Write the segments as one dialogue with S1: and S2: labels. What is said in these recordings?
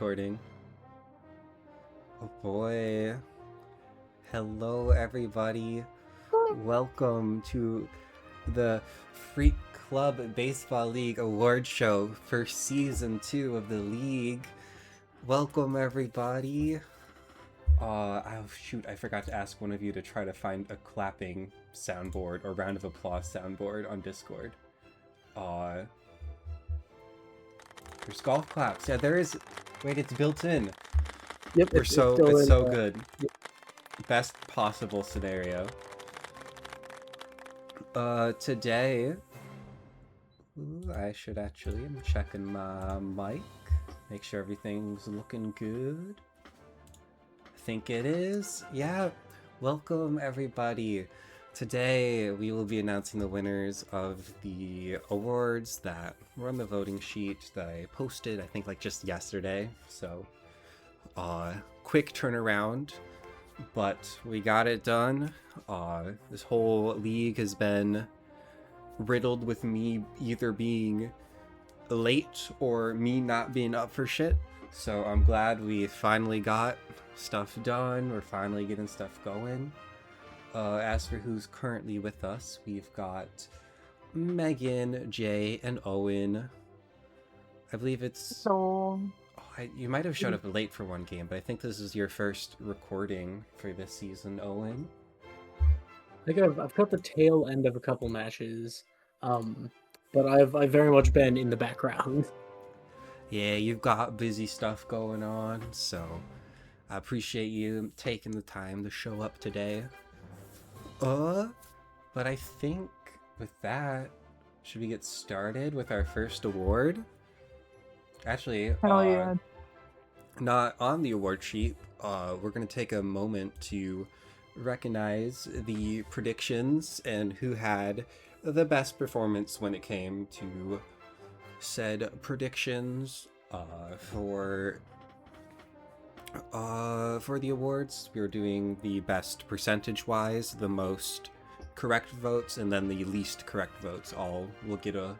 S1: recording. Oh boy. Hello everybody. Welcome to the Freak Club Baseball League Award Show for Season 2 of the league. Welcome everybody. Oh shoot, I forgot to ask one of you to try to find a clapping soundboard or round of applause soundboard on Discord. There's golf claps. Yeah, there is. Wait, it's built in.
S2: Yep,
S1: It's so good.
S2: Yep.
S1: Best possible scenario. Today, I should actually. I'm checking my mic. Make sure everything's looking good. I think it is. Yeah. Welcome everybody. Today we will be announcing the winners of the awards that were on the voting sheet that I posted, I think like just yesterday. So, quick turnaround, but we got it done. This whole league has been riddled with me either being late or me not being up for shit. So I'm glad we finally got stuff done. We're finally getting stuff going. As for who's currently with us, we've got Megan, Jay, and Owen. I believe it's...
S3: So...
S1: you might have showed up late for one game, but I think this is your first recording for this season, Owen.
S2: I think I've caught the tail end of a couple matches, but I've very much been in the background.
S1: Yeah, you've got busy stuff going on, so I appreciate you taking the time to show up today. But I think with that, should we get started with our first award? Actually,
S3: Hell yeah.
S1: not on the award sheet. We're gonna take a moment to recognize the predictions and who had the best performance when it came to said predictions for the awards. We were doing the best percentage-wise, the most correct votes, and then the least correct votes. All will get a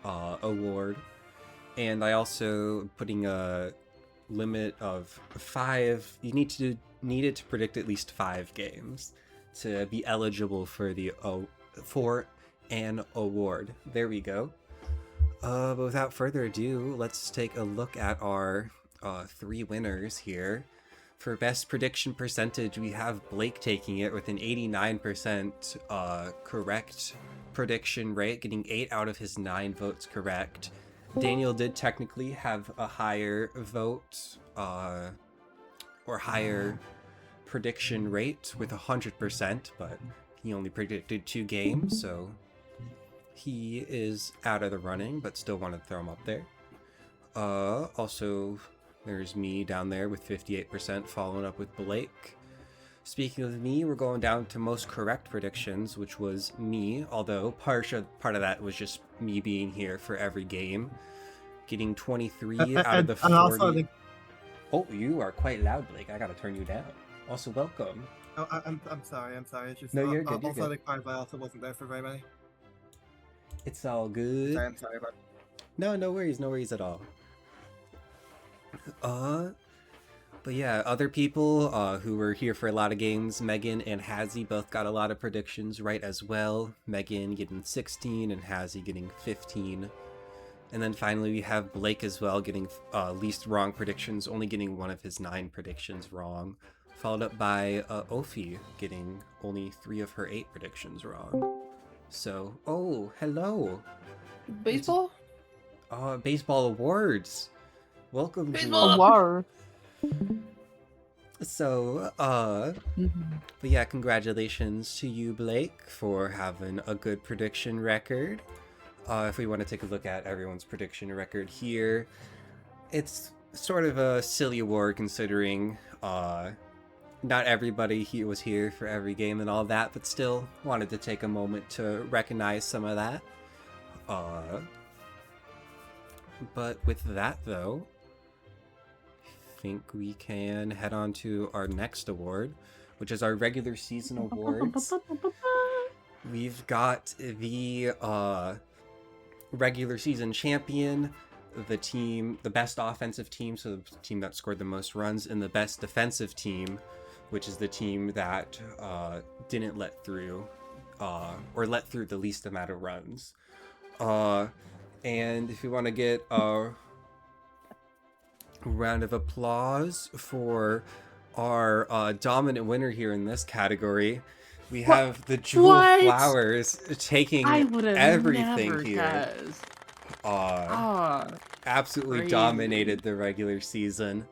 S1: award. And I also putting a limit of 5. You needed to predict at least 5 games to be eligible for the for an award. There we go. But without further ado, let's take a look at our 3 winners here. For best prediction percentage, we have Blake taking it with an 89% correct prediction rate, getting 8 out of his 9 votes correct. Daniel did technically have a higher vote or higher prediction rate with 100%, but he only predicted 2 games, so he is out of the running, but still want to throw him up there. Also, there's me down there with 58%, following up with Blake. Speaking of me, we're going down to most correct predictions, which was me, although part of that was just me being here for every game. Getting 23 out of the 40. Oh, you are quite loud, Blake. I gotta turn you down. Also, welcome.
S4: Oh, I'm sorry. It's just,
S1: no, you're good. You're
S4: also,
S1: good.
S4: the I also wasn't there for very many.
S1: It's all good.
S4: I'm sorry about.
S1: No worries at all. But yeah, other people who were here for a lot of games, Megan and Hazzy both got a lot of predictions right as well. Megan getting 16 and Hazzy getting 15. And then finally we have Blake as well getting least wrong predictions, only getting 1 of his 9 predictions wrong. Followed up by Ophi getting only 3 of her 8 predictions wrong. So, oh, hello.
S5: Baseball?
S1: Baseball awards. Welcome
S5: Baseball.
S1: to...
S3: Wow.
S1: So, but yeah, congratulations to you, Blake, for having a good prediction record. If we want to take a look at everyone's prediction record here, it's sort of a silly award considering not everybody was here for every game and all that, but still wanted to take a moment to recognize some of that. But with that, though, I think we can head on to our next award, which is our regular season awards. We've got the regular season champion, the best offensive team, so the team that scored the most runs, and the best defensive team, which is the team that didn't let through, or let through the least amount of runs. And if you want to get a round of applause for our dominant winner here in this category, we have the Jewel
S3: What?
S1: Flowers taking
S3: I would have
S1: everything
S3: never
S1: here.
S3: guessed.
S1: Absolutely
S3: Crazy.
S1: dominated the regular season.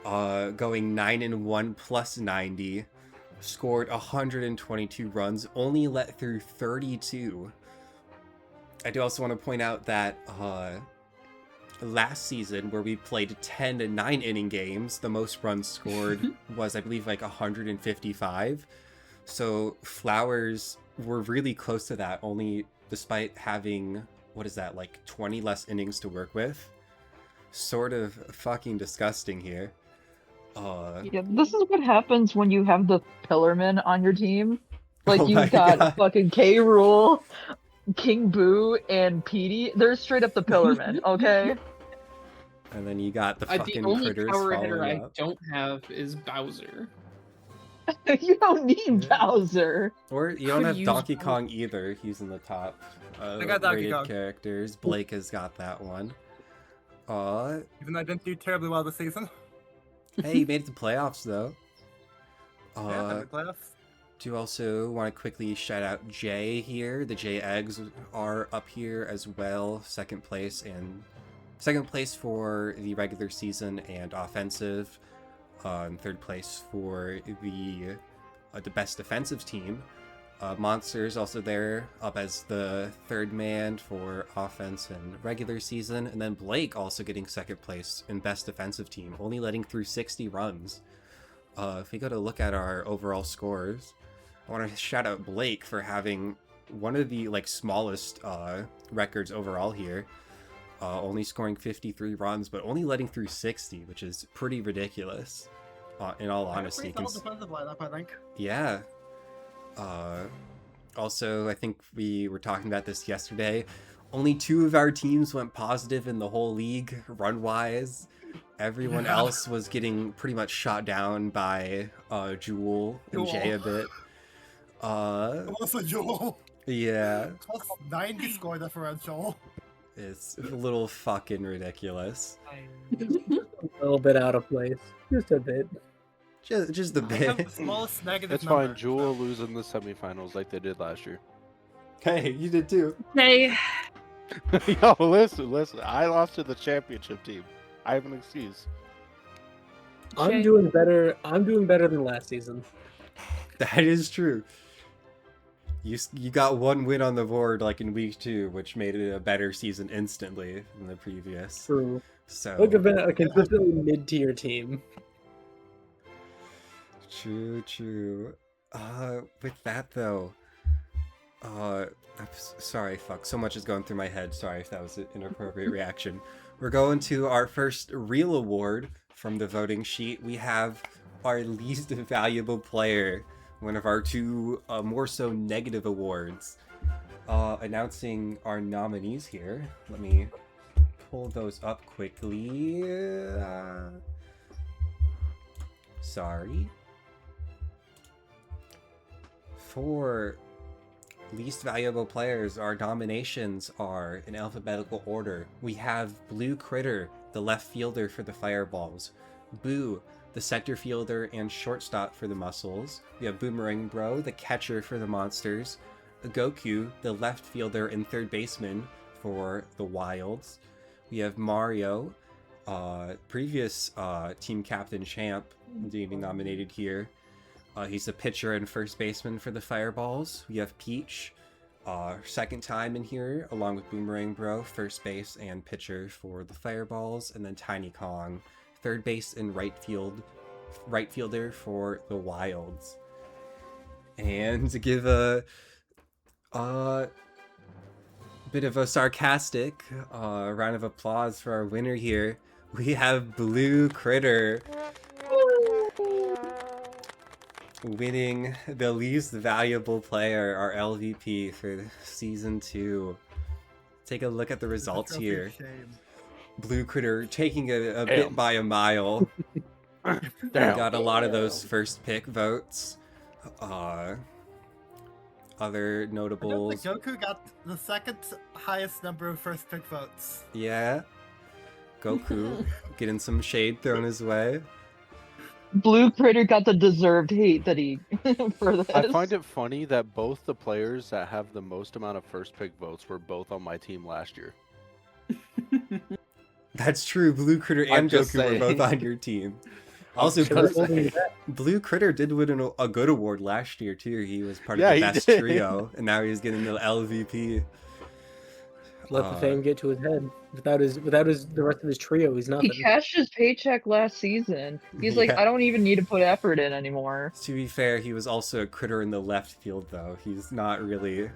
S1: Going 9-1 plus 90. Scored 122 runs, only let through 32. I do also want to point out that last season, where we played 10 to 9 inning games, the most runs scored was, I believe, like 155. So Flowers were really close to that, only despite having, what is that, like 20 less innings to work with? Sort of fucking disgusting here.
S5: Yeah, this is what happens when you have the Pillarmen on your team. Like,
S1: Oh my
S5: you've got
S1: God.
S5: fucking K. Rool, King Boo, and Petey. They're straight up the Pillarmen, okay?
S1: And then you got the
S2: The
S1: fucking
S2: only
S1: critters
S2: power hitter
S1: following
S2: I
S1: up.
S2: don't have is Bowser.
S5: You don't need
S1: Yeah.
S5: Bowser.
S1: Or you don't
S2: Could
S1: have
S2: use
S1: Donkey
S2: Bowser.
S1: Kong either. He's in the top
S4: I got Donkey
S1: rated
S4: Kong.
S1: characters. Blake has got that one.
S4: Even though I didn't do terribly well this season.
S1: Hey, you made it to playoffs though.
S4: Yeah, the playoffs.
S1: Do also want to quickly shout out Jay here. The Jay Eggs are up here as well. Second place for the regular season and offensive. And third place for the best defensive team. Monsters also there, up as the third man for offense and regular season. And then Blake also getting second place in best defensive team, only letting through 60 runs. If we go to look at our overall scores, I want to shout out Blake for having one of the smallest records overall here. Only scoring 53 runs, but only letting through 60, which is pretty ridiculous, in all honesty.
S4: Pretty solid defensive lineup, I think.
S1: Yeah. Also, I think we were talking about this yesterday. Only 2 of our teams went positive in the whole league, run-wise. Everyone else was getting pretty much shot down by Jewel and Jay a bit.
S4: Also, Joel.
S1: Yeah.
S4: Plus 90 score differential.
S1: It's a little fucking ridiculous.
S2: A little bit out of place. Just a bit.
S1: Just a
S4: I have
S1: bit.
S4: the smallest negative
S6: It's
S4: number,
S6: fine. Jewel
S4: so-
S6: lose in the semifinals like they did last year.
S1: Hey, you did too.
S3: Hey,
S6: Yo, listen. I lost to the championship team. I have an excuse.
S2: I'm
S3: Shay.
S2: doing better. I'm doing better than last season.
S1: That is true. You got one win on the board in week 2, which made it a better season instantly than the previous.
S2: True.
S1: So
S2: Look, I've been a consistently mid-tier team.
S1: true. With that though, sorry, fuck. So much is going through my head. Sorry if that was an inappropriate reaction. We're going to our first real award from the voting sheet. We have our least valuable player, one of our 2 more so negative awards. Announcing our nominees here. Let me pull those up quickly. Sorry. For least valuable players, our nominations are in alphabetical order. We have Blue Critter, the left fielder for the Fireballs. Boo, the center fielder and shortstop for the Muscles. We have Boomerang Bro, the catcher for the Monsters. Goku, the left fielder and third baseman for the Wilds. We have Mario, previous team captain champ, being nominated here. He's a pitcher and first baseman for the Fireballs. We have Peach, second time in here, along with Boomerang Bro, first base and pitcher for the Fireballs. And then Tiny Kong, third base and right fielder for the Wilds. And to give a bit of a sarcastic round of applause for our winner here, we have Blue Critter winning the least valuable player, our LVP for season 2. Take a look at the results
S4: Trophy
S1: here.
S4: of shame.
S1: Blue Critter taking a
S6: Damn.
S1: bit by a mile.
S6: Damn.
S1: Got a lot of those first pick votes. Other
S4: I don't
S1: notables.
S4: think Goku got the second highest number of first pick votes.
S1: Yeah. Goku getting some shade thrown his way.
S5: Blue Critter got the deserved hate that he for this.
S6: I find it funny that both the players that have the most amount of first pick votes were both on my team last year.
S1: That's true. Blue Critter
S6: I'm
S1: and
S6: just
S1: Goku were
S6: saying.
S1: both on your team. Also,
S2: Should have told me that.
S1: Blue Critter did win a good award last year too. He was part of
S6: Yeah,
S1: the
S6: he
S1: best
S6: did.
S1: trio, and now he's getting the LVP.
S2: Let the fame get to his head. Without the rest of his trio, he's
S5: He
S2: nothing.
S5: cashed his paycheck last season. He's like,
S1: Yeah.
S5: I don't even need to put effort in anymore.
S1: To be fair, he was also a critter in the left field, though. He's not really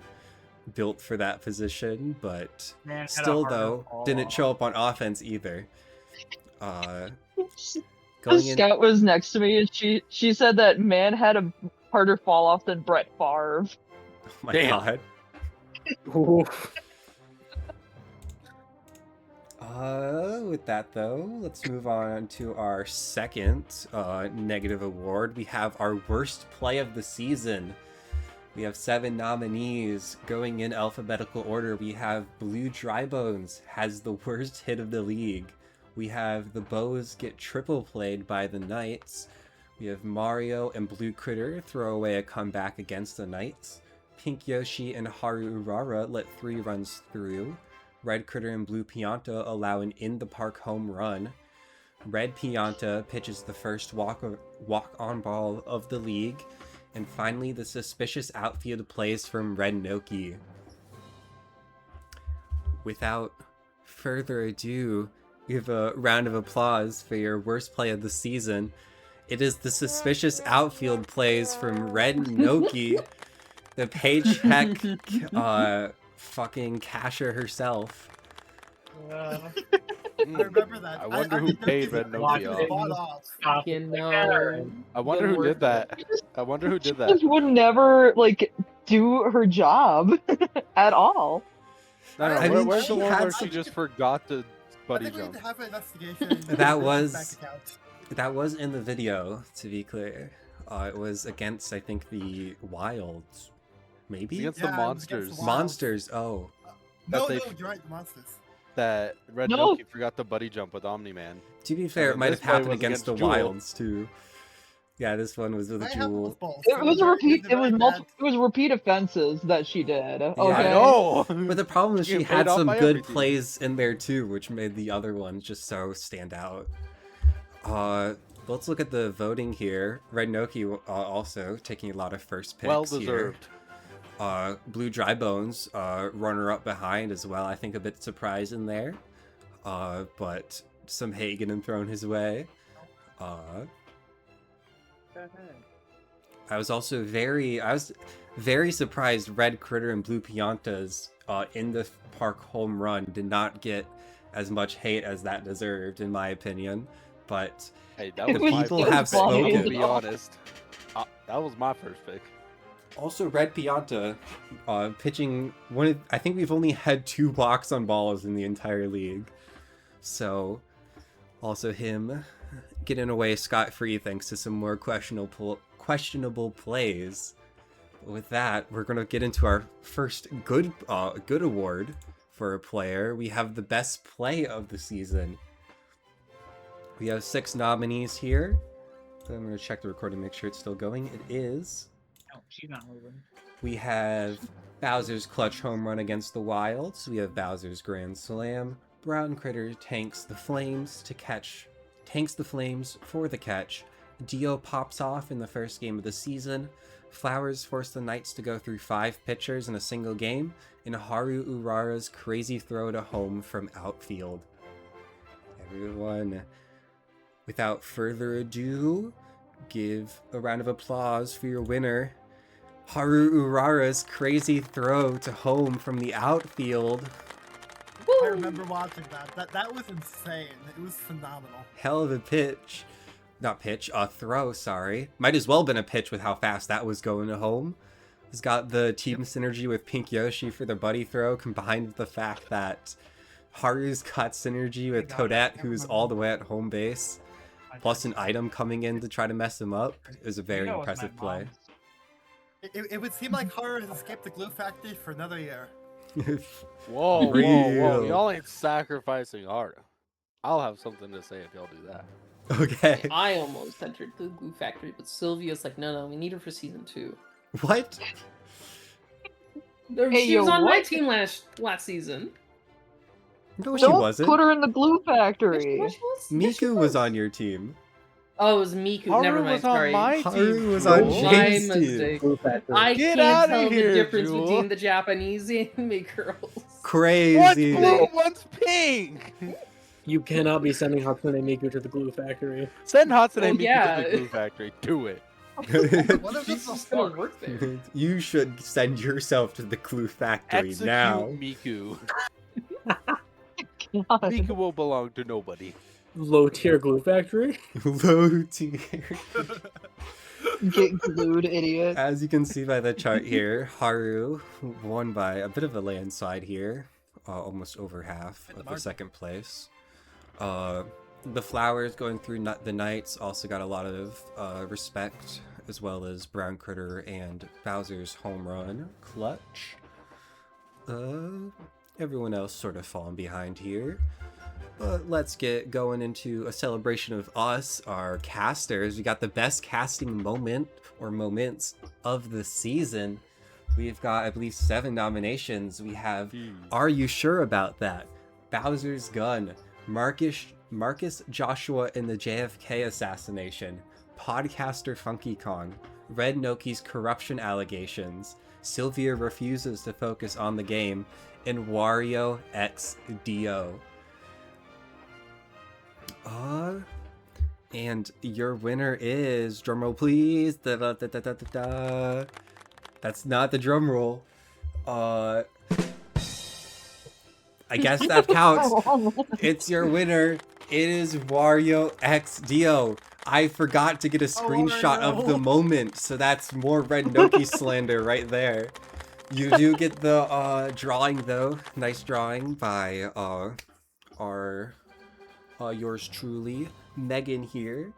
S1: built for that position, but
S4: Man, had a
S1: still,
S4: hard
S1: though,
S4: ball.
S1: didn't show up on offense either.
S5: The
S1: Going in,
S5: scout was next to me, and she said that man had a harder fall off than Brett Favre.
S1: oh my
S6: Damn.
S1: god.
S2: Ooh.
S1: With that though, let's move on to our second negative award. We have our worst play of the season. We have 7 nominees going in alphabetical order. We have Blue Drybones has the worst hit of the league. We have the Bows get triple played by the Knights. We have Mario and Blue Critter throw away a comeback against the Knights. Pink Yoshi and Haru Urara let 3 runs through. Red Critter and Blue Pianta allow an in-the-park home run. Red Pianta pitches the first walk-on ball of the league. And finally, the suspicious outfield plays from Red Noki. Without further ado, give a round of applause for your worst play of the season. It is the suspicious outfield plays from Red Noki, the paycheck fucking casher herself.
S4: I remember that.
S6: I wonder who
S4: think
S6: paid
S4: Goku
S6: Red Noki
S4: was
S6: off.
S4: bought off.
S3: Fucking no.
S6: I wonder who did that. I wonder who did that.
S5: Just would never do her job at all.
S6: No,
S1: I
S6: where-
S1: mean,
S6: where's
S1: she
S6: the one
S1: had
S6: where
S1: some-
S6: she just forgot to
S4: I
S6: buddy
S4: think we need
S6: jump?
S4: to have an investigation.
S1: That
S4: into
S1: was-
S4: his bank account.
S1: That was in the video, to be clear. It was against, I think, the Wilds. Maybe?
S6: Against
S4: Yeah,
S6: the
S4: it was against
S6: monsters.
S4: the Wild.
S1: Monsters, oh.
S4: No,
S6: they-
S4: no, you're right. The monsters.
S6: That Red
S5: No.
S6: Noki forgot to buddy jump with Omni-Man.
S1: To be fair,
S6: then
S1: it might
S6: this
S1: have
S6: play
S1: happened
S6: was
S1: against the
S6: against Jewel.
S1: Wilds, too. Yeah, this one was with
S4: Might happen
S1: Jewel.
S4: with both.
S5: It was a
S4: very-
S5: repeat.
S4: a
S5: It was
S4: very
S5: multiple. It was repeat offenses that she did. Okay.
S6: I know.
S1: But the problem is
S6: Getting
S1: she had
S6: paid off
S1: some
S6: by
S1: good
S6: everything.
S1: plays in there, too, which made the other ones just so stand out. Let's look at the voting here. Red Noki also taking a lot of first picks
S6: Well
S1: here.
S6: deserved.
S1: Blue Drybones, runner up behind as well. I think a bit surprised in there. But some hate getting thrown his way. I was very surprised Red Critter and Blue Pianta's in the park home run did not get as much hate as that deserved, in my opinion. But
S6: Hey, that
S5: It
S6: was
S5: was
S6: my
S1: people
S6: first
S1: have
S6: pick, I'm gonna
S1: spoken.
S6: be honest. That was my first pick.
S1: also Red Pianta pitching I think we've only had 2 walks on balls in the entire league. So also him getting away scot-free thanks to some more questionable plays. But with that, we're gonna get into our first good award for a player. We have the best play of the season. We have 6 nominees here. I'm gonna check the recording, make sure it's still going. It is.
S3: No, she's not moving.
S1: We have Bowser's clutch home run against the Wilds. We have Bowser's grand slam. Brown Critter tanks the flames for the catch. Dio pops off in the first game of the season. Flowers force the Knights to go through 5 pitchers in a single game. And Haru Urara's crazy throw to home from outfield. Everyone, without further ado, give a round of applause for your winner, Haru Urara's crazy throw to home from the outfield.
S4: I remember watching that. That was insane. It was phenomenal.
S1: Hell of a pitch. Not pitch, throw, sorry. Might as well been a pitch with how fast that was going to home. He's got the team synergy with Pink Yoshi for the buddy throw, combined with the fact that Haru's got synergy with Toadette, who's all the way at home base, plus an item coming in to try to mess him up. Is a very impressive play.
S4: It would seem like Haru has escaped the glue factory for another year.
S6: Whoa, whoa, whoa!
S1: Real.
S6: Y'all ain't sacrificing Haru. I'll have something to say if y'all do that.
S1: Okay.
S7: I almost entered the glue factory, but Sylvia's like, no, we need her for season 2.
S1: What?
S5: Hey,
S7: She was
S5: yo,
S7: on my
S5: what?
S7: team last season.
S1: No, she
S5: Don't
S1: wasn't.
S5: put her in the glue factory.
S7: Yes, she was. Yes, she
S1: Miku was on your team.
S7: Oh, it was Miku.
S6: Haru
S7: Never mind.
S6: was on
S7: Sorry.
S6: my
S1: Haru
S6: team.
S1: was on
S6: Jewel.
S7: My
S1: James' team.
S7: mistake.
S2: Glue factory.
S7: I
S6: Get
S7: can't
S6: outta
S7: tell
S6: here,
S7: the difference
S6: Jewel.
S7: between the Japanese anime girls.
S6: One's
S1: Crazy.
S6: blue, one's pink.
S2: You cannot be sending Hatsune Miku to the glue factory.
S6: Send Hatsune
S7: Oh,
S6: Miku
S7: yeah.
S6: to the glue factory. Do it.
S4: What if
S7: She's
S4: this is
S7: just gonna work there.
S1: You should send yourself to the clue factory
S6: Execute
S1: now.
S6: Miku.
S5: God.
S6: Miku will belong to nobody.
S2: Low tier glue factory?
S1: Low tier.
S5: Get glued, idiot.
S1: As you can see by the chart here, Haru won by a bit of a landslide here, almost over half of the second place. The flowers going through the nights also got a lot of respect, as well as Brown Critter and Bowser's home run clutch. Everyone else sort of falling behind here. But let's get going into a celebration of us, our casters. We got the best casting moment or moments of the season. We've got, I believe, 7 nominations. We have Are You Sure About That? Bowser's Gun, Marcus Joshua in the JFK assassination, Podcaster Funky Kong, Red Noki's corruption allegations, Sylvia refuses to focus on the game, and Wario X Dio. And your winner is, drumroll please, da, da, da, da, da, da, da. That's not the drum roll. I guess that counts. It's your winner. It is Wario X Dio. I forgot to get a screenshot of the moment, so that's more Red Noki slander right there. You do get the drawing though. Nice drawing by our yours truly, Megan here.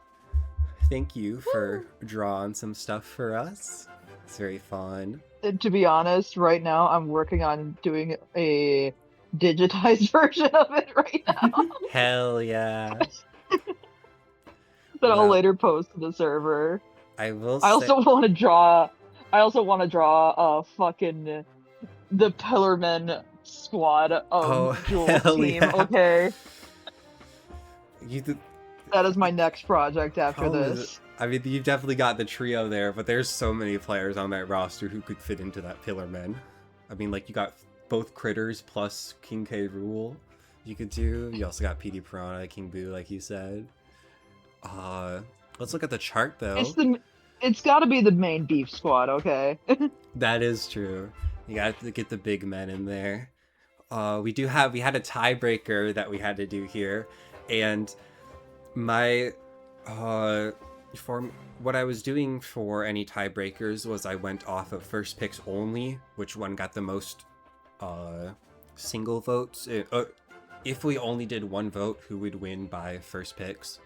S1: Thank you for drawing some stuff for us. It's very fun.
S5: To be honest, right now I'm working on doing a digitized version of it right now
S1: Hell yeah.
S5: that I'll
S1: Wow.
S5: later post to the server.
S1: I will
S5: I
S1: say,
S5: also want to draw. I also want to draw fucking the Pillarmen squad of
S1: Oh,
S5: Jewel's
S1: hell
S5: team.
S1: yeah.
S5: Okay,
S1: you
S5: that is my next project after
S1: Oh,
S5: this.
S1: I mean, you've definitely got the trio there, but there's so many players on that roster who could fit into that Pillarmen. I mean, like, you got both Critters plus King K. Rool you could do. You also got PD Piranha, King Boo, like you said. Let's look at the chart, though.
S5: It's got to be the main beef squad. Okay.
S1: That is true. You got to get the big men in there. We had a tiebreaker that we had to do here, and my for what I was doing for any tiebreakers was I went off of first picks only, which one got the most single votes. If we only did one vote, who would win by first picks?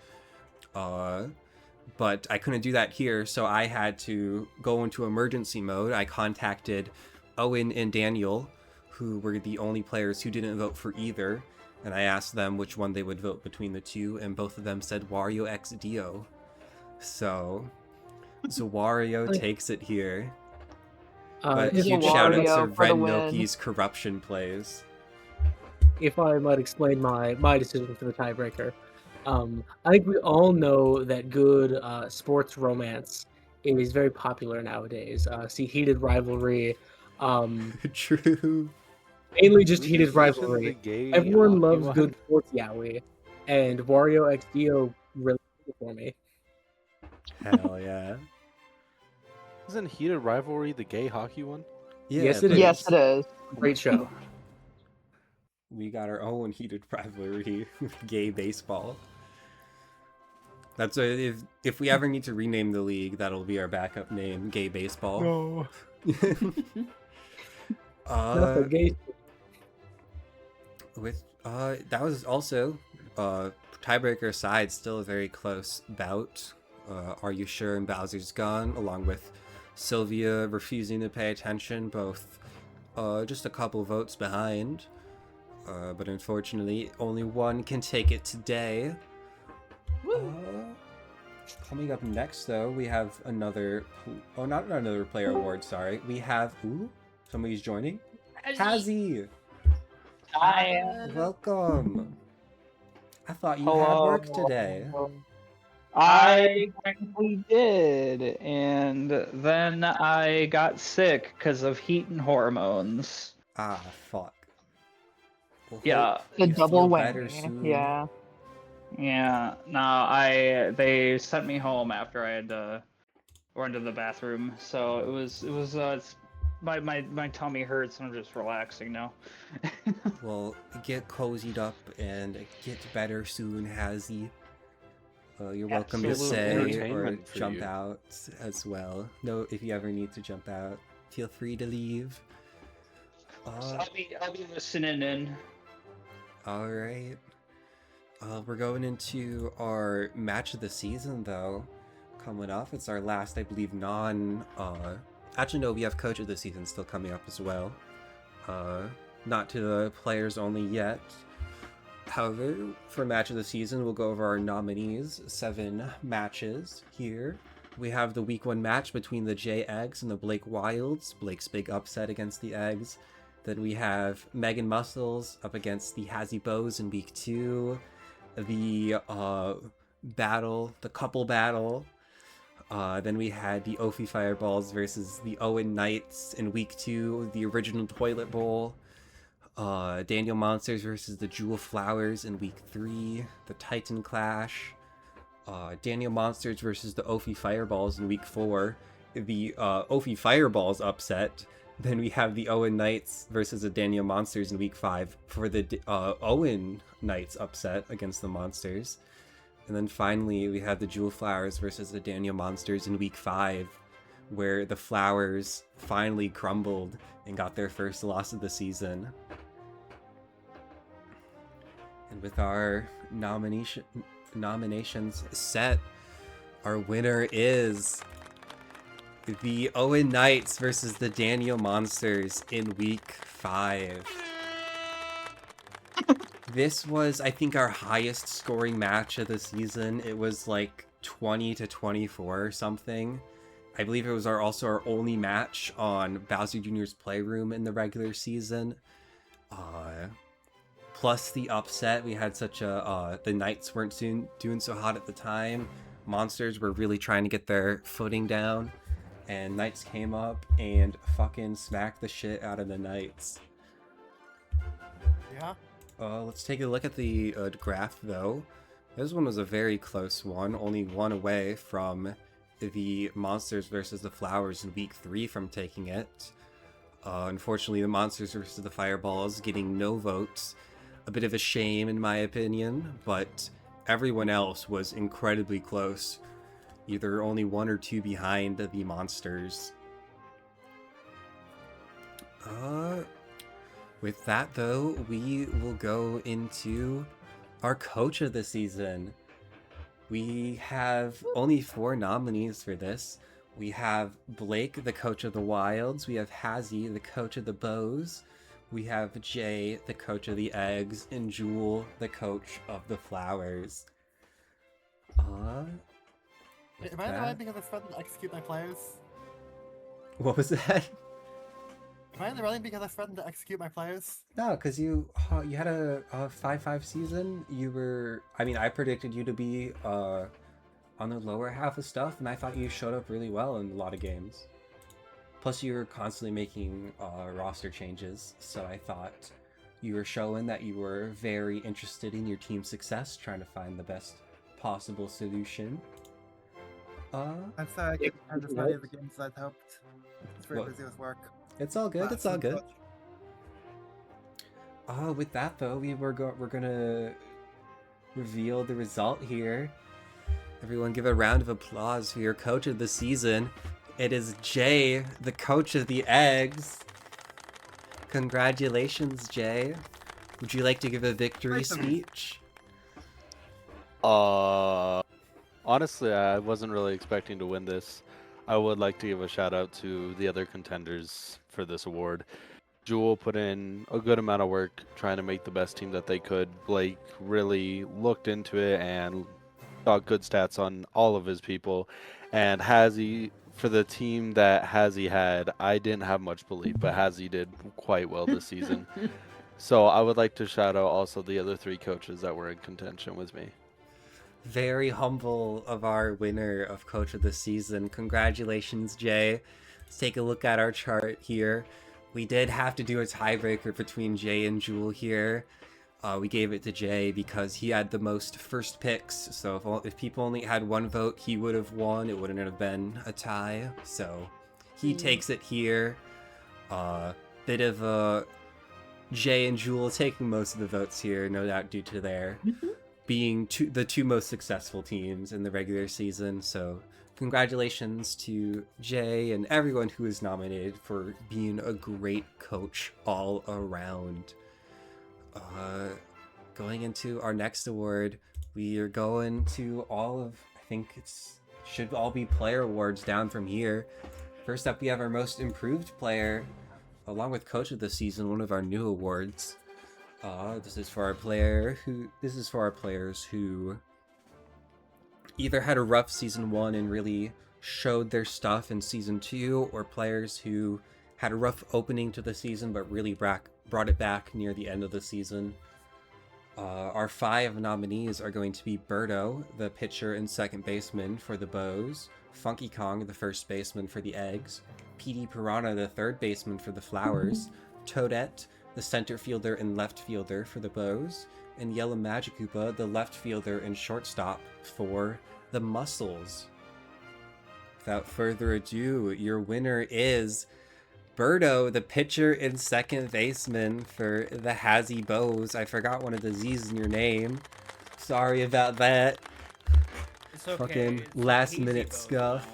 S1: But I couldn't do that here, so I had to go into emergency mode. I contacted Owen and Daniel, who were the only players who didn't vote for either, and I asked them which one they would vote between the two, and both of them said Wario X Dio. So Wario takes it here. But
S2: If
S1: huge
S5: Wario
S1: shout out to
S5: for the
S1: Red
S5: win.
S1: Noki's corruption plays.
S2: I might explain my decision for the tiebreaker. I think we all know that good sports romance is very popular nowadays. See Heated Rivalry,
S1: True.
S2: mainly just
S6: We
S2: Heated
S6: just mentioned the
S2: Rivalry.
S6: gay
S2: Everyone
S6: hockey
S2: loves
S6: one.
S2: good sports yaoi, and Wario X Dio really did it for me.
S1: Hell yeah.
S6: Isn't Heated Rivalry the gay hockey one?
S1: Yeah,
S2: Yes, it
S1: but
S2: is.
S5: Yes, it is.
S2: Great show.
S1: We got our own heated rivalry with gay baseball. That's if we ever need to rename the league, that'll be our backup name, gay baseball.
S6: No.
S2: Not the gay.
S1: That was also tiebreaker aside, still a very close bout. Are You Sure and Bowser's Gone, along with Sylvia refusing to pay attention, both just a couple votes behind. But unfortunately, only one can take it today. Coming up next, though, we have another... Oh, not another player award, sorry. We have... Ooh, somebody's joining. Hazy!
S8: Hi.
S1: Welcome! I thought you had
S8: Hello.
S1: work today.
S8: I technically did, and then I got sick because of heat and hormones.
S1: Ah, fuck. Well,
S8: Yeah.
S1: hope
S5: The
S1: you
S5: double
S1: feel better
S5: whammy.
S1: soon.
S5: Yeah.
S8: Yeah, no, they sent me home after I had to run to the bathroom, so my tummy hurts and I'm just relaxing now.
S1: Well, get cozied up and get better soon, Hazy. You're welcome to
S8: Absolute
S1: say or
S6: entertainment for
S1: jump
S6: you.
S1: out as well. No, if you ever need to jump out, feel free to leave.
S8: So I'll be listening in.
S1: Alright. We're going into our match of the season, though. Coming up, it's our last, I believe, actually, no, we have coach of the season still coming up as well. Not to the players only yet. However, for match of the season, we'll go over our nominees. 7 matches here. We have the week 1 match between the J Eggs and the Blake Wilds. Blake's big upset against the Eggs. Then we have Megan Muscles up against the Hazy Bows in week 2. The couple battle. Then we had the Ophi Fireballs versus the Owen Knights in week 2, the original Toilet Bowl. Daniel Monsters versus the Jewel Flowers in week 3, the Titan Clash. Daniel Monsters versus the Ophi Fireballs in week 4, the Ophi Fireballs upset. Then we have the Owen Knights versus the Daniel Monsters in week 5 for the Owen Knights upset against the Monsters. And then finally, we have the Jewel Flowers versus the Daniel Monsters in week 5, where the Flowers finally crumbled and got their first loss of the season. And with our nominations set, our winner is the Owen Knights versus the Daniel Monsters in week 5. This was, I think, our highest scoring match of the season. It was like 20-24 or something. I believe it was also our only match on Bowser Jr.'s Playroom in the regular season. Plus the upset, we had such a... the Knights weren't doing so hot at the time. Monsters were really trying to get their footing down. And Knights came up and fucking smacked the shit out of the Knights.
S4: Yeah.
S1: Let's take a look at the graph, though. This one was a very close one, only one away from the Monsters versus the Flowers in week 3 from taking it. Unfortunately, the Monsters versus the Fireballs getting no votes. A bit of a shame, in my opinion, but everyone else was incredibly close. Either only 1 or 2 behind the Monsters. With that, though, we will go into our coach of the season. We have only 4 nominees for this. We have Blake, the coach of the Wilds. We have Hazy, the coach of the Bows. We have Jay, the coach of the Eggs. And Jewel, the coach of the Flowers.
S4: Am I in the right because I threatened to execute my players?
S1: What was that?
S4: Am I in the running because I threatened to execute my players?
S1: No, because you had a 5-5 season. You were... I mean, I predicted you to be on the lower half of stuff, and I thought you showed up really well in a lot of games. Plus, you were constantly making roster changes, so I thought you were showing that you were very interested in your team's success, trying to find the best possible solution.
S4: I'm sorry I couldn't have as many of the games as I'd hoped. It's very
S1: What?
S4: busy with work.
S1: It's all good. It's all good.
S4: Such.
S1: With that though, we're gonna reveal the result here. Everyone, give a round of applause for your coach of the season. It is Jay, the coach of the Eggs. Congratulations, Jay. Would you like to give a victory
S4: Nice of you.
S1: speech?
S6: Honestly, I wasn't really expecting to win this. I would like to give a shout out to the other contenders for this award. Jewel put in a good amount of work trying to make the best team that they could. Blake really looked into it and got good stats on all of his people. And Hazzy, for the team that Hazzy had, I didn't have much belief, but Hazzy did quite well this season. So I would like to shout out also the other 3 coaches that were in contention with me.
S1: Very humble of our winner of Coach of the Season. Congratulations, Jay. Let's take a look at our chart here. We did have to do a tiebreaker between Jay and Jewel here. We gave it to Jay because he had the most first picks. So if people only had 1 vote, he would have won. It wouldn't have been a tie. So he takes it here. Bit of a Jay and Jewel taking most of the votes here, no doubt due to their being the 2 most successful teams in the regular season. So congratulations to Jay and everyone who is nominated for being a great coach all around. Going into our next award, we are going to I think should all be player awards down from here. First up, we have our most improved player, along with Coach of the Season, one of our new awards. This is for our players who either had a rough season 1 and really showed their stuff in season 2, or players who had a rough opening to the season but really brought it back near the end of the season. Our 5 nominees are going to be Birdo, the pitcher and second baseman for the Bows, Funky Kong, the first baseman for the Eggs, PD Piranha, the third baseman for the Flowers, Toadette, the center fielder and left fielder for the Bows, and Yellow Magikoopa, the left fielder and shortstop for the Muscles. Without further ado, your winner is Birdo, the pitcher and second baseman for the Hazzy Bows. I forgot one of the Z's in your name. Sorry about that.
S3: It's okay.
S1: Fucking
S3: It's
S1: last
S3: hazy
S1: minute
S3: bows
S1: scuff.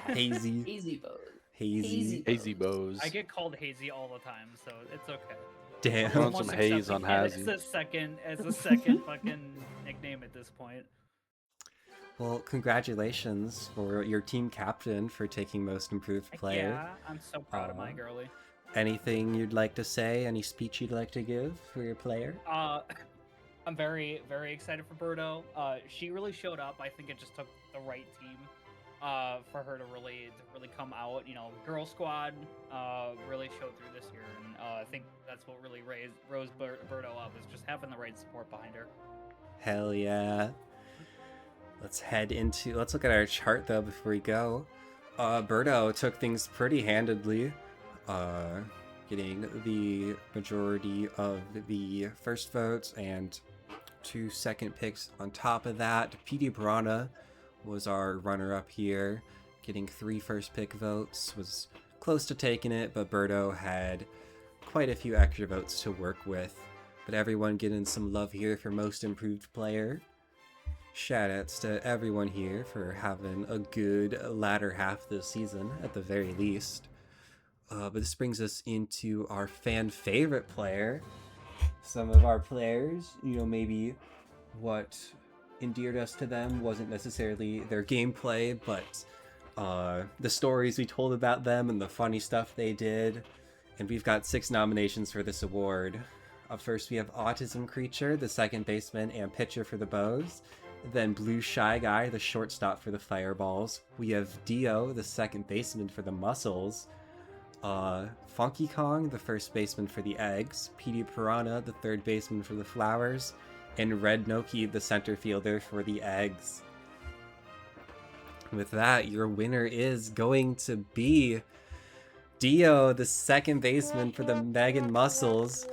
S7: Hazy.
S1: Hazy.
S7: Hazy bows.
S1: Hazy.
S6: Hazy Bows.
S3: I get called hazy all the time, so it's okay.
S1: Damn.
S6: Throwing
S3: Almost
S6: some haze on
S3: accepting it
S6: Hazzy.
S3: as a second fucking nickname at this point.
S1: Well, congratulations for your team captain for taking most improved
S3: Heck
S1: player.
S3: Yeah, I'm so proud of my girly.
S1: Anything you'd like to say? Any speech you'd like to give for your player?
S3: I'm very, very excited for Birdo. She really showed up. I think it just took the right team for her to really come out. You know, Girl Squad really showed through this year, and I think that's what really rose Birdo up, is just having the right support behind her.
S1: Hell yeah. Let's look at our chart though before we go. Birdo took things pretty handedly, getting the majority of the first votes and 2 second picks on top of that. PD Piranha was our runner-up here, getting 3 first pick votes, was close to taking it, but Birdo had quite a few extra votes to work with. But everyone getting some love here for most improved player. Shoutouts to everyone here for having a good latter half this season, at the very least. But this brings us into our fan favorite player. Some of our players, maybe what endeared us to them wasn't necessarily their gameplay, but the stories we told about them and the funny stuff they did. And we've got 6 nominations for this award. Up first, we have Autism Creature, the second baseman and pitcher for the Bows. Then Blue Shy Guy, the shortstop for the Fireballs. We have Dio, the second baseman for the Muscles. Funky Kong, the first baseman for the Eggs. PD Piranha, the third baseman for the Flowers. And Red Noki, the center fielder for the Eggs. With that, your winner is going to be Dio, the second baseman for the Megan Muscles,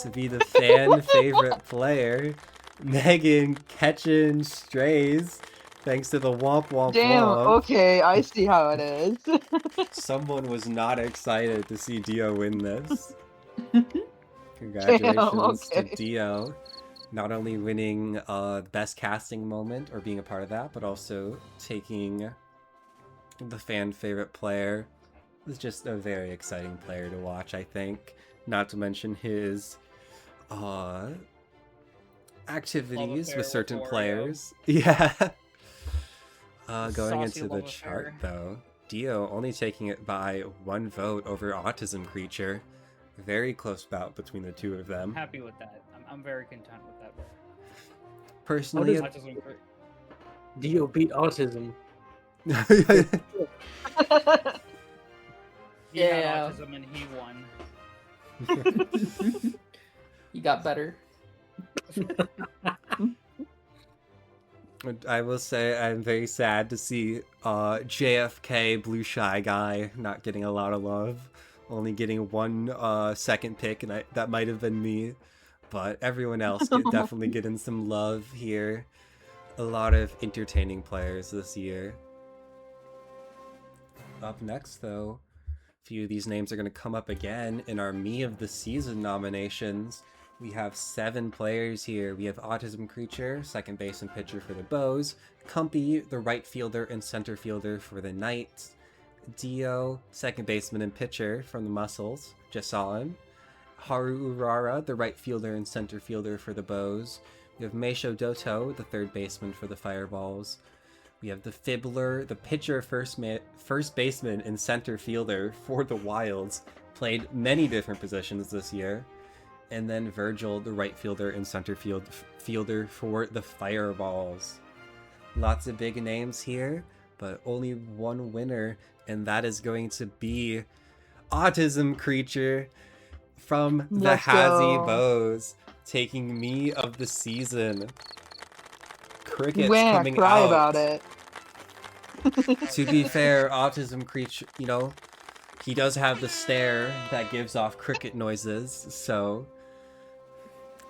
S1: to be the fan favorite player. Megan catching strays thanks to the womp womp
S5: Damn,
S1: womp.
S5: okay, I see how it is.
S1: Someone was not excited to see Dio win this. Congratulations
S5: okay.
S1: to Dio. Not only winning best casting moment or being a part of that, but also taking the fan favorite player. It was just a very exciting player to watch, I think. Not to mention his uh, activities
S3: affair
S1: with
S3: with
S1: certain
S3: Wario.
S1: players. Yeah. Going
S3: Saucy
S1: into the
S3: love
S1: chart,
S3: affair.
S1: though, Dio only taking it by 1 vote over Autism Creature. Very close bout between the two of
S3: I'm
S1: them.
S3: happy with that. I'm very content with that.
S1: Personally,
S2: does- Dio beat autism.
S3: He
S7: Yeah.
S3: had autism and he won.
S7: He got better.
S1: I will say I'm very sad to see JFK Blue Shy Guy not getting a lot of love. Only getting 1 second pick, and that might have been me. But everyone else definitely getting some love here. A lot of entertaining players this year. Up next, though, a few of these names are going to come up again in our Me of the Season nominations. We have 7 players here. We have Autism Creature, second base and pitcher for the Bows. Cumpy, the right fielder and center fielder for the Knights. Dio, second baseman and pitcher from the Muscles. Just saw him. Haru Urara, the right fielder and center fielder for the Bows. We have Meisho Doto, the third baseman for the Fireballs. We have the Fibbler, the pitcher, first baseman, and center fielder for the Wilds. Played many different positions this year. And then Virgil, the right fielder and center fielder for the Fireballs. Lots of big names here, but only one winner, and that is going to be Autism Creature from the
S5: Let's
S1: Hazy
S5: go.
S1: Bows, taking Me of the Season. Crickets
S5: When I
S1: coming
S5: cry
S1: out.
S5: about it.
S1: To be fair, Autism Creature, he does have the stare that gives off cricket noises, so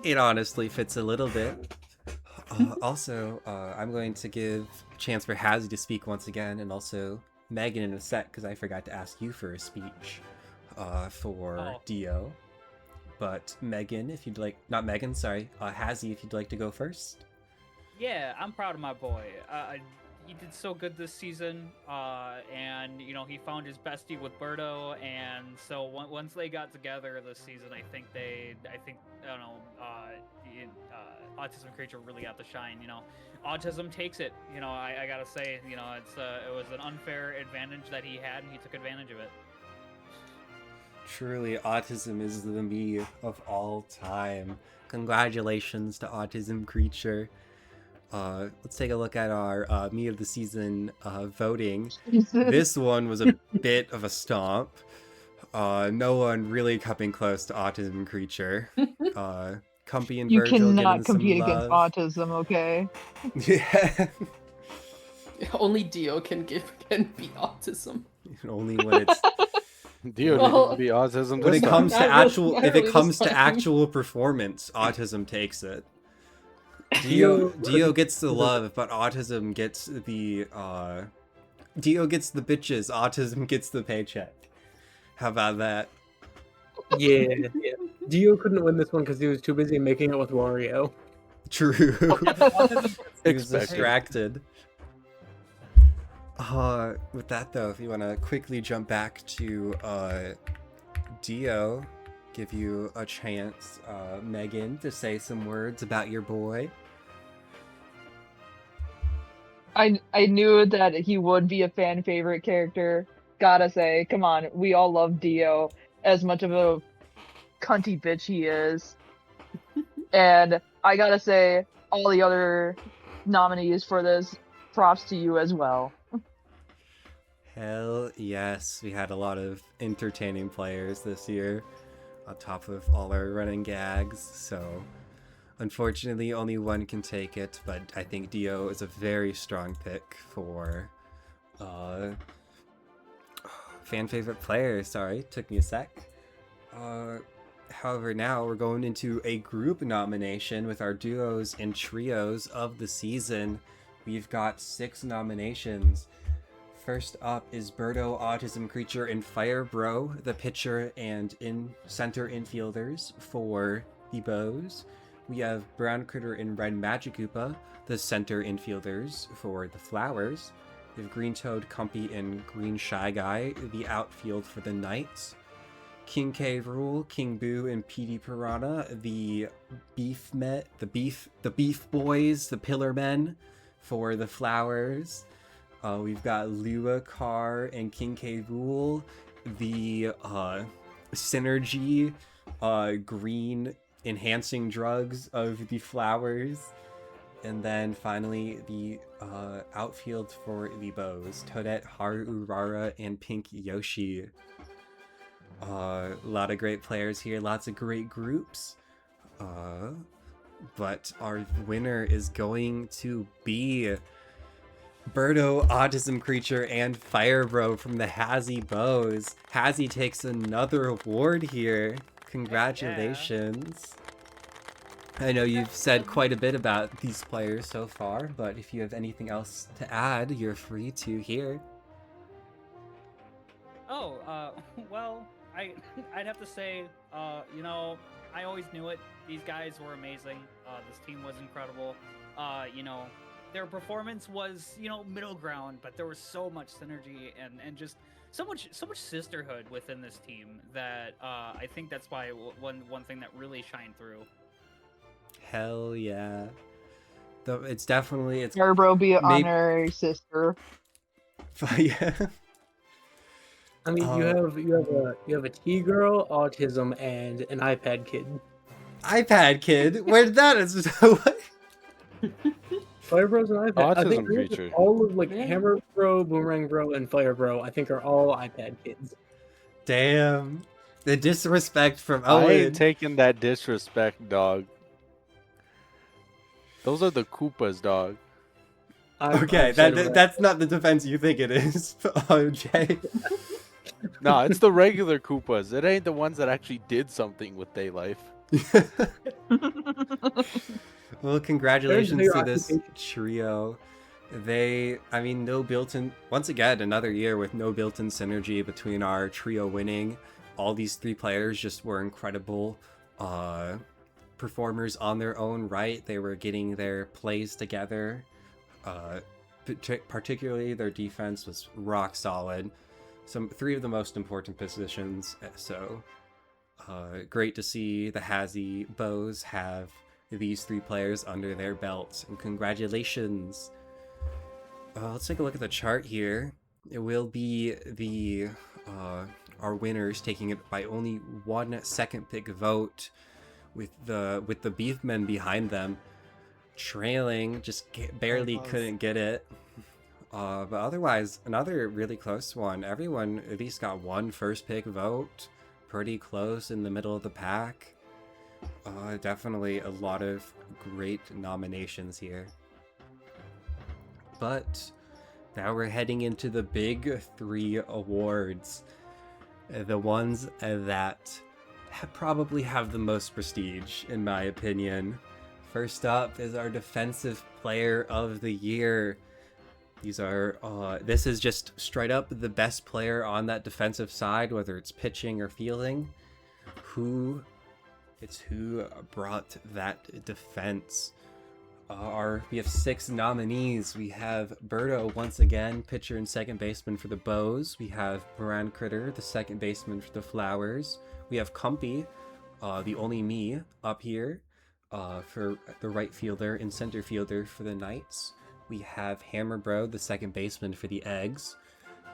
S1: it honestly fits a little bit. Also, I'm going to give a chance for Hazzy to speak once again, and also Megan in a sec, because I forgot to ask you for a speech for Dio. But Megan, if you'd like, not Megan, sorry, Hazzy, if you'd like to go first.
S3: Yeah, I'm proud of my boy. He did so good this season, and he found his bestie with Birdo, and so once they got together this season, I think Autism Creature really got the shine. Autism takes it. I gotta say, it was an unfair advantage that he had, and he took advantage of it.
S1: Truly, Autism is the me of all time. Congratulations to Autism Creature. Let's take a look at our Me of the Season voting. This one was a bit of a stomp. No one really coming close to Autism Creature. Cumpy and
S5: You
S1: Virgil
S5: cannot
S1: getting some
S5: compete against
S1: love.
S5: autism, okay?
S1: Yeah.
S7: Only Dio can be autism.
S1: Only when it's
S6: Dio
S7: Well,
S6: didn't be autism.
S1: when
S6: this
S1: it
S6: time.
S1: comes to
S7: Not
S1: actual if
S7: really
S1: it comes to
S7: this time.
S1: actual performance, Autism takes it. Dio gets the love, but Autism gets the Dio gets the bitches, Autism gets the paycheck. How about that?
S2: Yeah. Dio couldn't win this one because he was too busy making out with Wario.
S1: True. He was
S6: Expected.
S1: distracted. With that though, if you want to quickly jump back to Dio, give you a chance, Megan, to say some words about your boy.
S5: I knew that he would be a fan favorite character. Gotta say, come on, we all love Dio as much of a cunty bitch he is. And I gotta say, all the other nominees for this, props to you as well.
S1: Hell yes, we had a lot of entertaining players this year, on top of all our running gags, so unfortunately only one can take it, but I think Dio is a very strong pick for fan favorite player. Sorry, took me a sec. However, now we're going into a group nomination with our duos and trios of the season. We've got 6 nominations. First up is Birdo, Autism Creature, and Fire Bro, the pitcher and center infielders for the Bows. We have Brown Critter and Red Magikoopa, the center infielders for the Flowers. We have Green Toad, Cumpy, and Green Shy Guy, the outfield for the Knights. King K. Rule, King Boo, and PD Piranha, the beef boys, the pillar men for the flowers. We've got Lua, Carr, and King K. Rule, the synergy green enhancing drugs of the flowers. And then finally the outfield for the bows, Toadette, Haru Urara, and Pink Yoshi. A lot of great players here, lots of great groups. But our winner is going to be Birdo, Autism Creature, and Firebro from the Hazzy Bows. Hazzy takes another award here. Congratulations. I know you've said quite a bit about these players so far, but if you have anything else to add, you're free to here.
S3: Oh, well, I'd have to say, you know, I always knew it. These guys were amazing. This team was incredible. You know, their performance was, you know, middle ground, but there was so much synergy and just so much sisterhood within this team that I think that's why one thing that really shined through.
S1: Hell yeah. It's definitely
S5: Firebro be an
S1: maybe-
S5: honorary sister.
S1: Yeah.
S2: I mean, you have a T-girl, autism, and an iPad kid.
S1: iPad kid? Where did that?
S2: Firebro's an iPad. I
S6: Autism
S2: think
S6: creature.
S2: all of like Hammer Bro, Boomerang Bro, and Fire Bro, I think are all iPad kids.
S1: Damn. The disrespect from
S6: I
S1: Owen.
S6: ain't taking that disrespect, dog. Those are the Koopas, dog.
S1: Okay, that's not the defense you think it is, Jay.
S6: No, it's the regular Koopas. It ain't the ones that actually did something with their life.
S1: Well, congratulations to this
S2: occupation.
S1: trio. No built-in, once again, another year with no built-in synergy between our trio winning. All these three players just were incredible performers on their own right. They were getting their plays together. Particularly their defense was rock solid. Three of the most important positions. So great to see the Hazzy Bows have these three players under their belts, and congratulations. Let's take a look at the chart here. It will be our winners taking it by only 1 second pick vote, with the Beefmen behind them trailing, just barely couldn't get it. But otherwise, another really close one. Everyone at least got 1 first pick vote. Pretty close in the middle of the pack. Definitely a lot of great nominations here. But now we're heading into the big 3 awards. The ones that probably have the most prestige, in my opinion. First up is our Defensive Player of the Year. These are, this is just straight up the best player on that defensive side, whether it's pitching or fielding. Who brought that defense. We have 6 nominees. We have Birdo, once again, pitcher and second baseman for the Bows. We have Moran Critter, the second baseman for the Flowers. We have Cumpy, the only me up here, for the right fielder and center fielder for the Knights. We have Hammer Bro, the second baseman for the Eggs.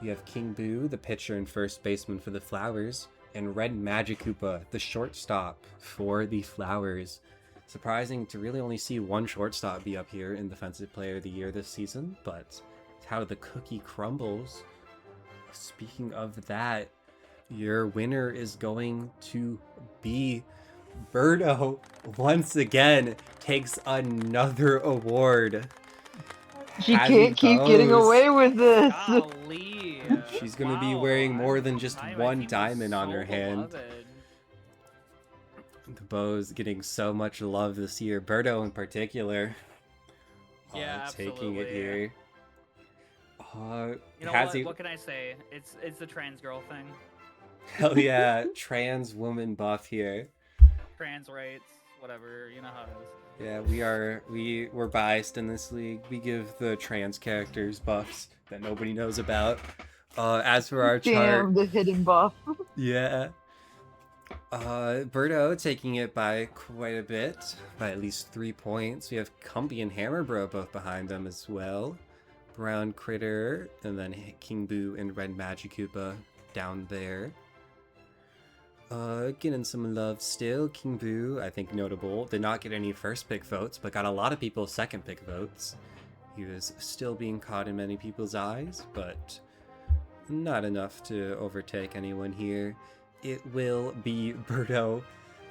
S1: We have King Boo, the pitcher and first baseman for the Flowers. And Red Magikoopa, the shortstop for the Flowers. Surprising to really only see 1 shortstop be up here in Defensive Player of the Year this season, but it's how the cookie crumbles. Speaking of that, your winner is going to be Birdo. Once again, takes another award.
S5: She
S1: Hazzy
S5: can't keep getting
S1: Bows.
S5: away with this.
S3: Golly.
S1: She's gonna be
S3: Wow,
S1: wearing more than just
S3: my
S1: 1
S3: team is
S1: diamond on
S3: so
S1: her hand.
S3: beloved.
S1: The Bows getting so much love this year. Birdo in particular.
S3: Yeah,
S1: taking it
S3: absolutely.
S1: here.
S3: You know
S1: Hazzy,
S3: what can I say? It's the trans girl thing.
S1: hell yeah, trans woman buff here.
S3: Trans rights, whatever, you know how it is.
S1: Yeah, we're biased in this league. We give the trans characters buffs that nobody knows about. As for our chart,
S5: Damn, the hidden buff.
S1: yeah. Birdo taking it by quite a bit, by at least 3 points. We have Cumbie and Hammerbro both behind them as well. Brown Critter, and then King Boo and Red Magikoopa down there. Getting some love still. King Boo, I think notable, did not get any first pick votes, but got a lot of people's second pick votes. He was still being caught in many people's eyes, but not enough to overtake anyone here. It will be Birdo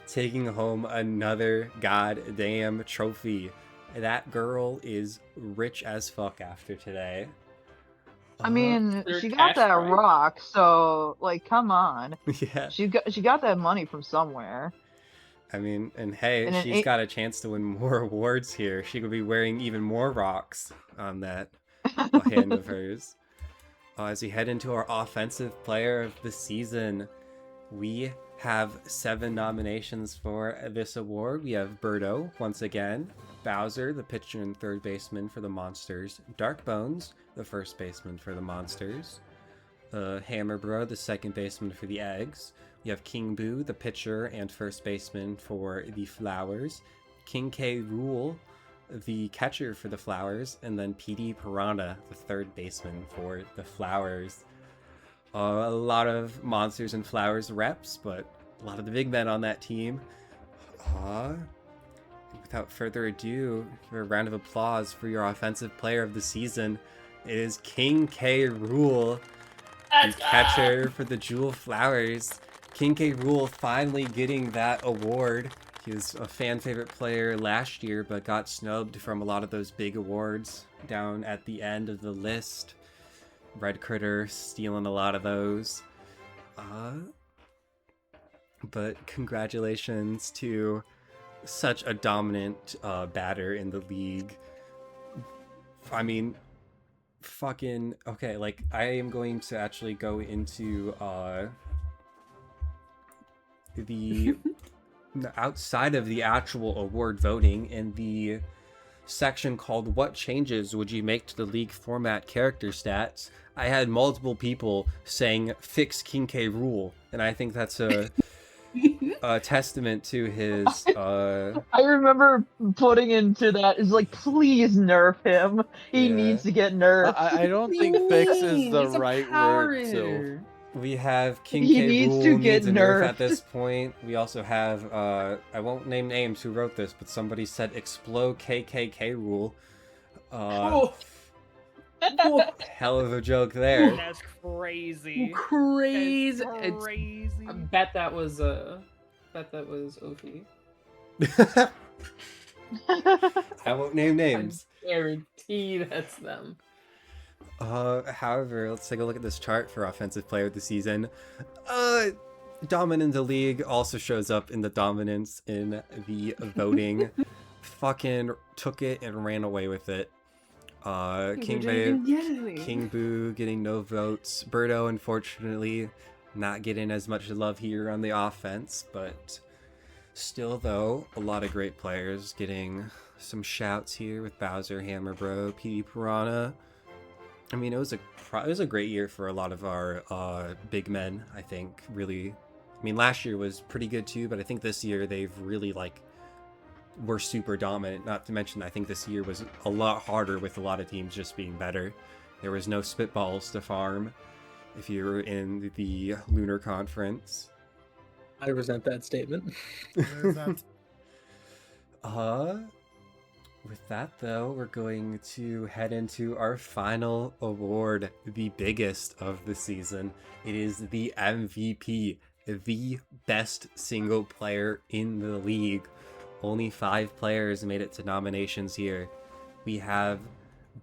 S1: taking home another goddamn trophy. That girl is rich as fuck after today.
S5: I mean,
S7: They're
S5: she got
S7: cash
S5: that
S7: prize.
S5: rock, so like, come on.
S1: Yeah.
S5: She got that money from somewhere.
S1: I mean, and hey,
S5: And then
S1: she's got a chance to win more awards here. She could be wearing even more rocks on that hand of hers. As we head into our offensive player of the season, we have 7 nominations for this award. We have Birdo, once again, Bowser, the pitcher and third baseman for the Monsters, Dark Bones, the first baseman for the Monsters, Hammerbro, the second baseman for the Eggs. We have King Boo, the pitcher and first baseman for the Flowers, King K. Rool, the catcher for the Flowers, and then PD Piranha, the third baseman for the Flowers. A lot of Monsters and Flowers reps, but a lot of the big men on that team. Without further ado, give a round of applause for your offensive player of the season. It is King K. Rool, the catcher for the Jewel Flowers. King K. Rool finally getting that award. He was a fan favorite player last year, but got snubbed from a lot of those big awards down at the end of the list. Red Critter stealing a lot of those. But congratulations to such a dominant batter in the league. I mean, fucking okay, like I am going to actually go into the outside of the actual award voting in the section called What Changes Would You Make to the League Format Character Stats. I had multiple people saying fix King K. Rool, and I think that's a testament to his
S5: I remember putting into that is like, please nerf him. He
S1: Yeah.
S5: needs to get nerfed.
S6: I don't think fix is the right word. So
S1: we have King
S5: He
S1: K.
S5: needs
S1: Rool
S5: to
S1: needs
S5: get
S1: a nerf at
S5: nerfed.
S1: this point. We also have I won't name names who wrote this, but somebody said explode KKK rule. Hell of a joke there.
S3: That's crazy.
S7: Crazy.
S3: That's crazy.
S7: I bet that was Ophi.
S1: I won't name names.
S7: I guarantee that's them.
S1: However, let's take a look at this chart for offensive player of the season. Dominant in the league also shows up in the dominance in the voting. Fucking took it and ran away with it. King Boo getting no votes. Birdo, unfortunately, not getting as much love here on the offense, but still, though, a lot of great players getting some shouts here with Bowser, Hammerbro, PD Piranha. I mean, it was a great year for a lot of our big men, I think, really. I mean, last year was pretty good too, but I think this year they've really, were super dominant. Not to mention, I think this year was a lot harder with a lot of teams just being better. There was no spitballs to farm if you were in the Lunar Conference.
S2: I resent that statement.
S4: There's that.
S1: With that, though, we're going to head into our final award, the biggest of the season. It is the MVP, the best single player in the league. Only 5 players made it to nominations here. We have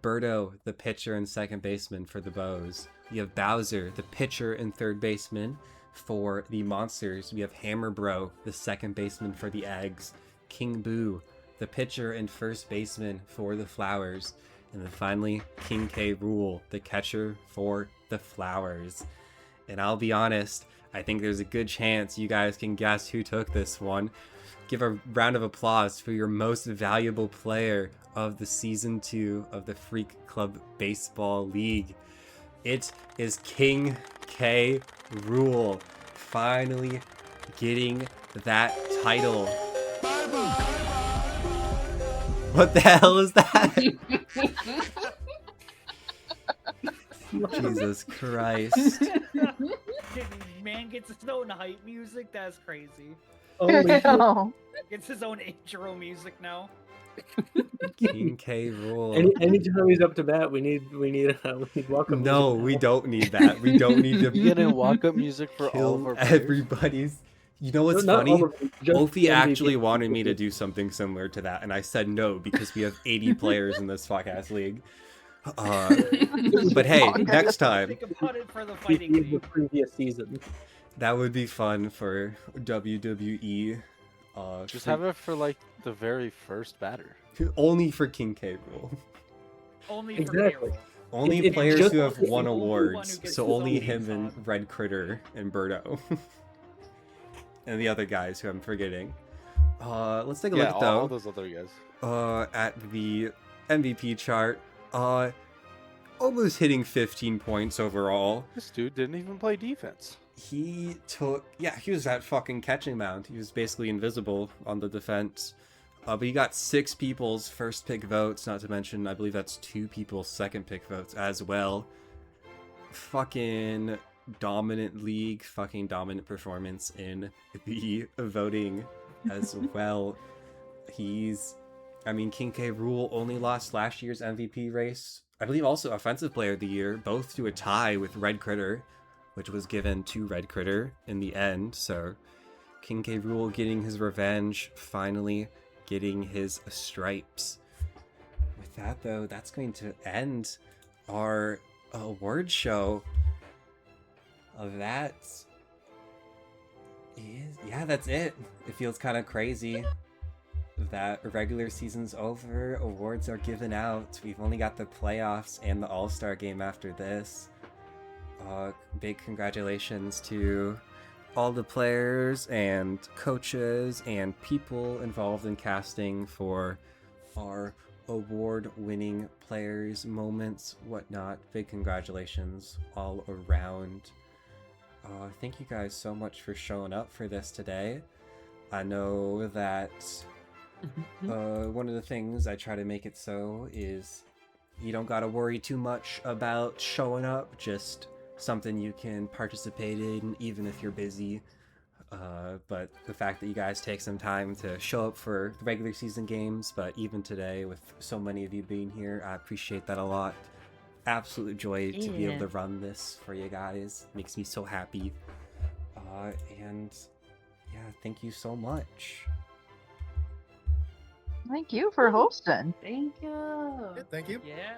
S1: Birdo, the pitcher and second baseman for the Bows. We have Bowser, the pitcher and third baseman for the Monsters. We have Hammerbro, the second baseman for the Eggs. King Boo, the pitcher and first baseman for the Flowers. And then finally, King K. Rool, the catcher for the Flowers. And I'll be honest, I think there's a good chance you guys can guess who took this one. Give a round of applause for your most valuable player of the Season 2 of the Freak Club Baseball League. It is King K. Rool, finally getting that title. What the hell is that? Jesus Christ.
S3: Man gets his own hype music. That's crazy.
S2: Holy shit.
S5: Damn.
S3: Gets his own intro music now.
S1: King K. Rool.
S2: Anytime he's up to bat, we need welcome.
S1: No,
S2: music
S1: we
S2: now.
S1: don't need that. We don't need to
S6: We get in walk-up music for all of
S1: kill
S6: our players.
S1: everybody's. You know what's
S2: Not
S1: funny?
S2: all of them, just
S1: Ophi
S2: the
S1: actually
S2: MVP.
S1: wanted me to do something similar to that, and I said no because we have 80 players in this fuck-ass league. But hey,
S5: Oh,
S1: next time,
S3: Think about it for the fighting
S2: MVP of the
S3: league.
S2: previous season.
S1: that would be fun for WWE.
S6: Just have it for like the very first batter.
S1: only for King K. Rool.
S3: Only for
S2: Exactly.
S3: payroll.
S1: Only
S2: It's
S1: players
S2: just-
S1: who have
S2: it's
S1: won
S3: the only one
S1: awards,
S3: who gets
S1: so
S3: his
S1: only
S3: own
S1: him
S3: theme
S1: and
S3: song.
S1: Red Critter and Birdo. And the other guys who I'm forgetting. Let's take a
S6: Yeah,
S1: look
S6: all
S1: though.
S6: those other guys.
S1: At the MVP chart. Almost hitting 15 points overall.
S6: This dude didn't even play defense.
S1: He was at fucking catching mound. He was basically invisible on the defense. But he got 6 people's first pick votes, not to mention, I believe that's 2 people's second pick votes as well. Fucking dominant league, fucking dominant performance in the voting as well. King K. Rool only lost last year's MVP race. I believe also Offensive Player of the Year, both to a tie with Red Critter, which was given to Red Critter in the end. So King K. Rool getting his revenge, finally getting his stripes. With that though, that's going to end our award show. That's it. It feels kind of crazy that regular season's over, awards are given out. We've only got the playoffs and the All-Star game after this. Big congratulations to all the players and coaches and people involved in casting for our award-winning players, moments, whatnot. Big congratulations all around. Thank you guys so much for showing up for this today. I know that one of the things I try to make it so is you don't gotta worry too much about showing up, just something you can participate in even if you're busy. But the fact that you guys take some time to show up for the regular season games, but even today with so many of you being here, I appreciate that a lot. Absolute joy to be able to run this for you guys. Makes me so happy. And yeah, thank you so much.
S5: Thank you for hosting.
S7: Thank you.
S4: Yeah, thank you.
S3: Yeah.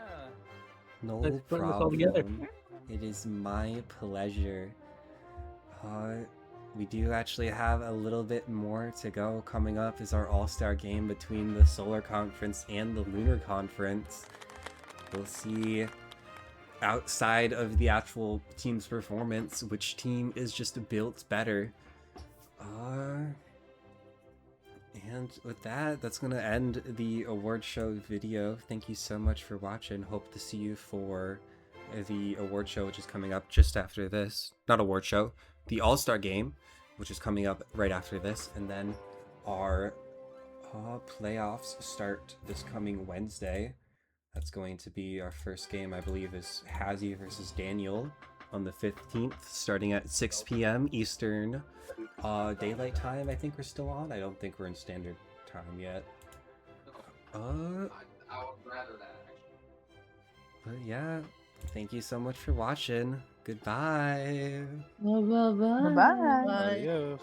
S1: No
S2: Let's put this all together.
S1: problem. It is my pleasure. We do actually have a little bit more to go. Coming up is our all-star game between the Solar Conference and the Lunar Conference. We'll see, outside of the actual team's performance, which team is just built better. And with that, that's going to end the award show video. Thank you so much for watching. Hope to see you for the award show, which is coming up just after this. Not award show, the All-Star game, which is coming up right after this. And then our playoffs start this coming Wednesday. That's going to be our first game, I believe, is Hazy versus Daniel on the 15th, starting at 6 p.m. Eastern Daylight Time. I think we're still on. I don't think we're in Standard Time yet.
S9: I would rather that, actually.
S1: But yeah, thank you so much for watching. Goodbye.
S5: Bye.
S6: Adios.